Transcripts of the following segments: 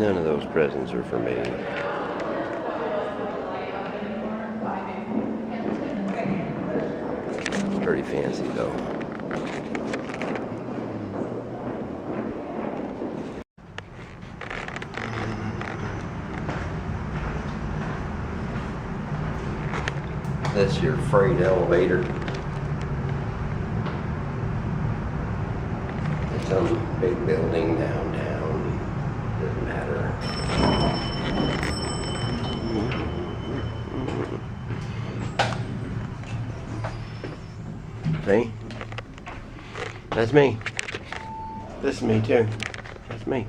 None of those presents are for me. Pretty fancy though. That's your freight elevator. It's some big building downtown. Doesn't matter. See? That's me. This is me too. That's me.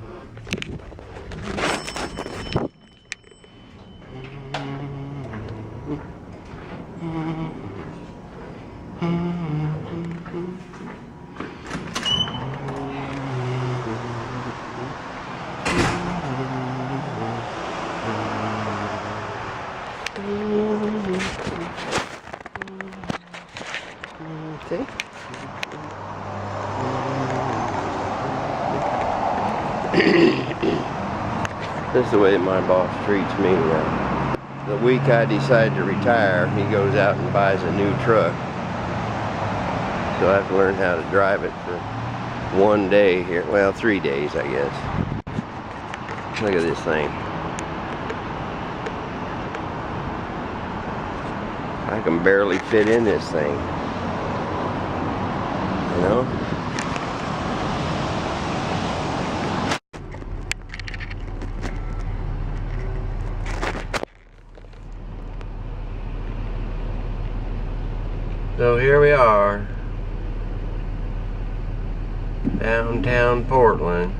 See? This is the way my boss treats me. The week I decide to retire, he goes out and buys a new truck. So I have to learn how to drive it for one day here. Well, 3 days, I guess. Look at this thing. I can barely fit in this thing. You know? So here we are, downtown Portland,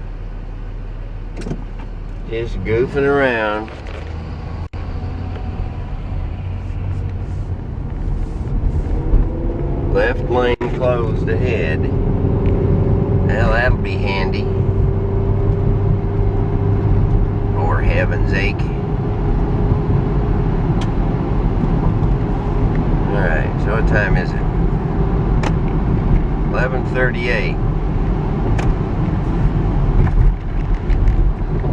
just goofing around. Left lane closed ahead. Well, that'll be handy. For heaven's sake. Alright, so what time is it? 11:38.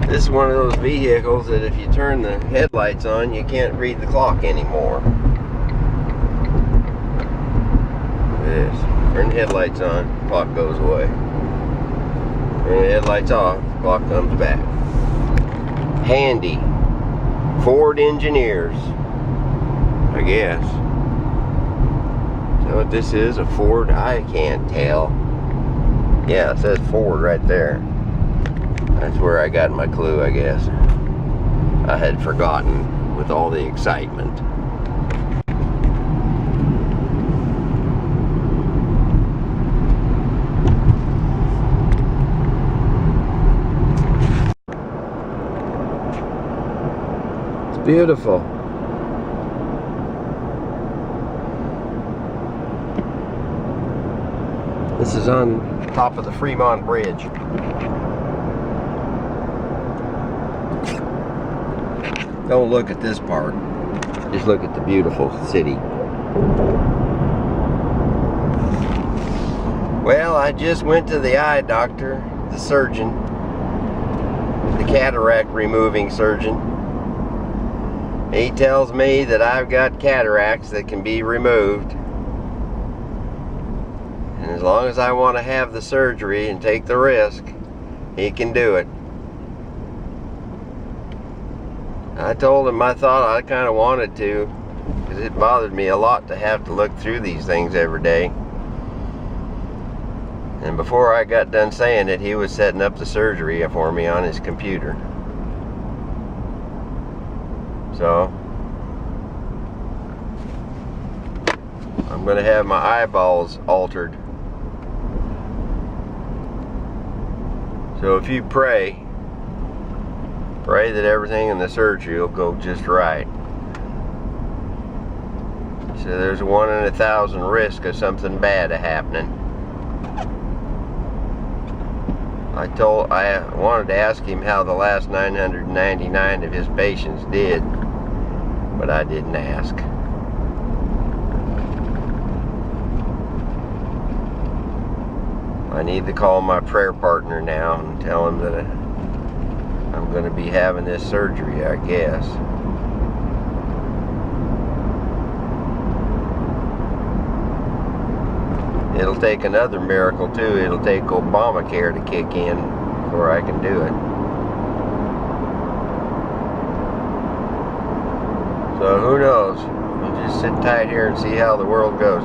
This is one of those vehicles that if you turn the headlights on, you can't read the clock anymore. This. Turn the headlights on, clock goes away. Turn the headlights off, clock comes back. Handy. Ford engineers, I guess. Is that what this is? A Ford? I can't tell. Yeah, it says Ford right there. That's where I got my clue, I guess. I had forgotten with all the excitement. Beautiful. This is on top of the Fremont Bridge. Don't look at this part. Just look at the beautiful city. Well, I just went to the eye doctor, the surgeon, the cataract removing surgeon. He tells me that I've got cataracts that can be removed. And as long as I want to have the surgery and take the risk, he can do it. I told him I thought I kind of wanted to, because it bothered me a lot to have to look through these things every day. And before I got done saying it, he was setting up the surgery for me on his computer. So I'm going to have my eyeballs altered. So if you pray that everything in the surgery will go just right. So there's a 1 in 1,000 risk of something bad happening. I wanted to ask him how the last 999 of his patients did, but I didn't ask. I need to call my prayer partner now and tell him that I'm going to be having this surgery, I guess. It'll take another miracle too. It'll take Obamacare to kick in before I can do it. So who knows? We'll just sit tight here and see how the world goes.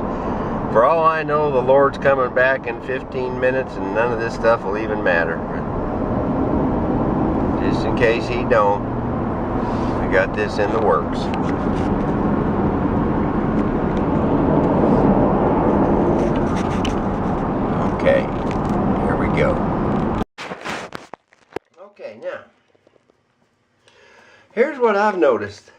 For all I know, the Lord's coming back in 15 minutes and none of this stuff will even matter. Just in case he don't, we got this in the works. Okay, here we go. Okay, now, here's what I've noticed.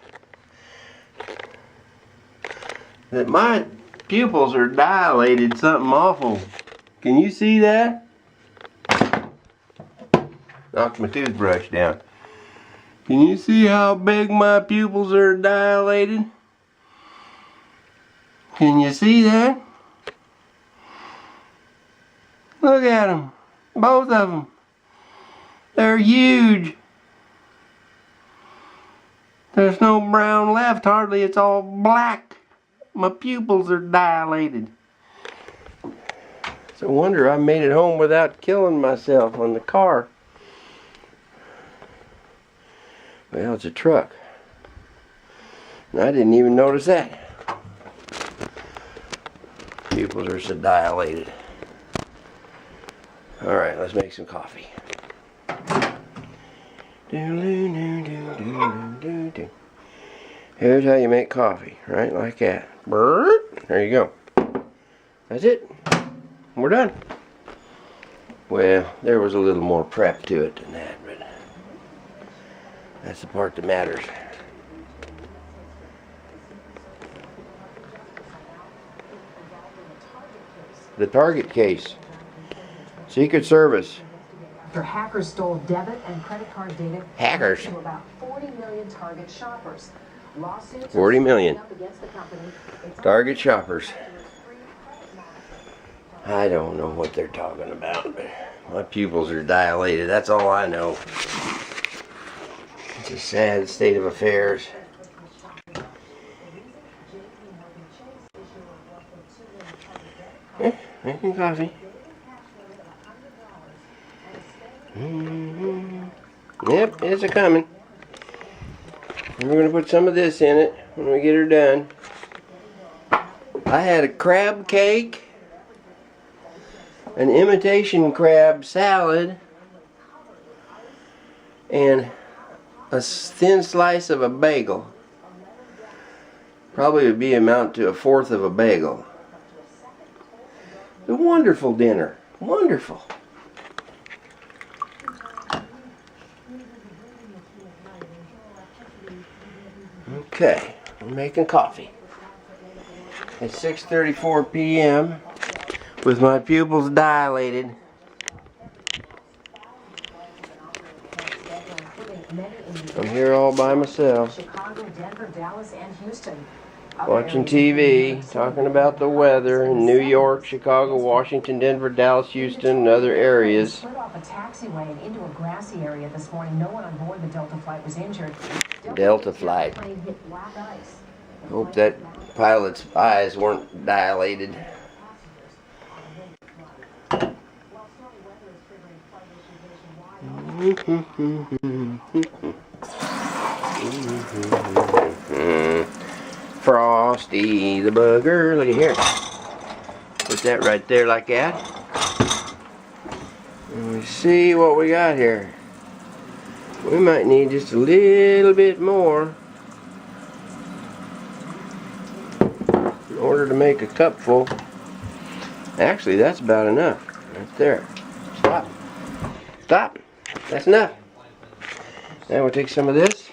That my pupils are dilated something awful. Can you see that? Knocked my toothbrush down. Can you see how big my pupils are dilated? Can you see that? Look at them. Both of them. They're huge. There's no brown left hardly. It's all black. My pupils are dilated. It's a wonder I made it home without killing myself on the car. Well, it's a truck. And I didn't even notice that. Pupils are so dilated. Alright, let's make some coffee. Here's how you make coffee, right? Like that. There you go. That's it. We're done. Well, there was a little more prep to it than that, but that's the part that matters. The Target case. Secret Service. After hackers stole debit and credit card data Hackers. to about 40 million Target shoppers. Lawsuits 40 million. up against the company. Target shoppers. I don't know what they're talking about, but my pupils are dilated. That's all I know. It's a sad state of affairs. Making coffee. Yep, it's a coming. And we're going to put some of this in it when we get her done. I had a crab cake, an imitation crab salad, and a thin slice of a bagel. Probably would be amount to a fourth of a bagel. A wonderful dinner. Wonderful. Okay, I'm making coffee. It's 6:34 p.m. with my pupils dilated. I'm here all by myself. Chicago, Denver, Dallas, and Houston. Watching TV, talking about the weather in New York, Chicago, Washington, Denver, Dallas, Houston, and other areas. Slid off a taxiway and into a grassy area this morning. No one on board the Delta flight was injured. Delta flight. Plane hit black ice. Hope that pilot's eyes weren't dilated. Frosty the bugger. Look at here. Put that right there like that. And we see what we got here. We might need just a little bit more in order to make a cupful. Actually, that's about enough. Right there. Stop. Stop. That's enough. Now we'll take some of this.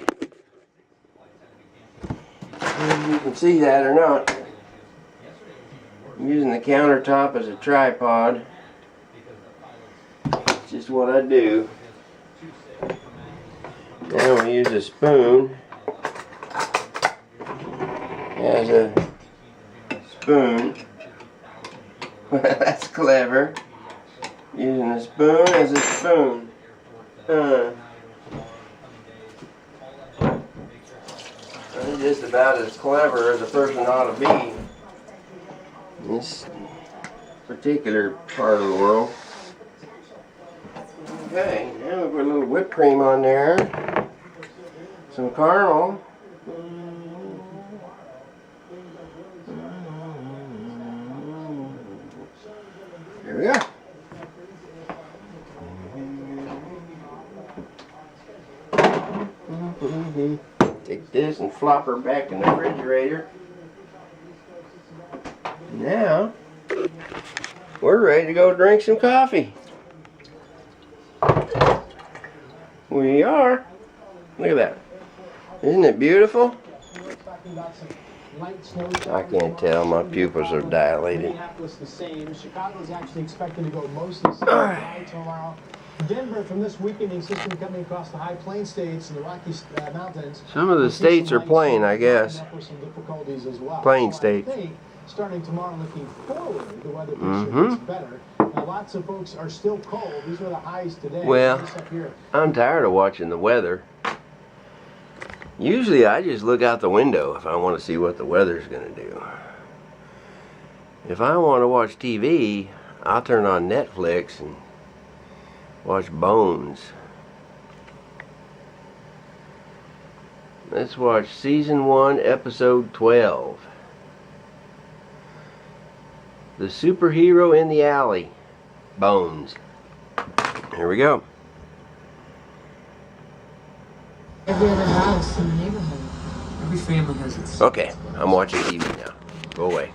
And you can see that or not. I'm using the countertop as a tripod. It's just what I do. Now we'll use a spoon as a spoon. That's clever. Using a spoon as a spoon. just about as clever as a person ought to be in this particular part of the world. Okay, now we put a little whipped cream on there. Some caramel. There we go. Take this and flop her back in the refrigerator. Now, we're ready to go drink some coffee. We are. Look at that. Isn't it beautiful? I can't tell. My pupils are dilated. Chicago is actually expected to go mostly sunny tomorrow. Denver, from this weakening system coming across the high plain states and the Rocky Mountains. Some of the states are plain, I guess. Plain states. Starting tomorrow, looking forward, the weather picture gets better. Now, lots of folks are still cold. These are the highs today. Well, I'm tired of watching the weather. Usually I just look out the window if I want to see what the weather's going to do. If I want to watch TV, I'll turn on Netflix and watch Bones. Let's watch season 1, episode 12. The superhero in the alley. Bones. Here we go. Every other house in the neighborhood. Every family has its... Okay, I'm watching TV now. Go away.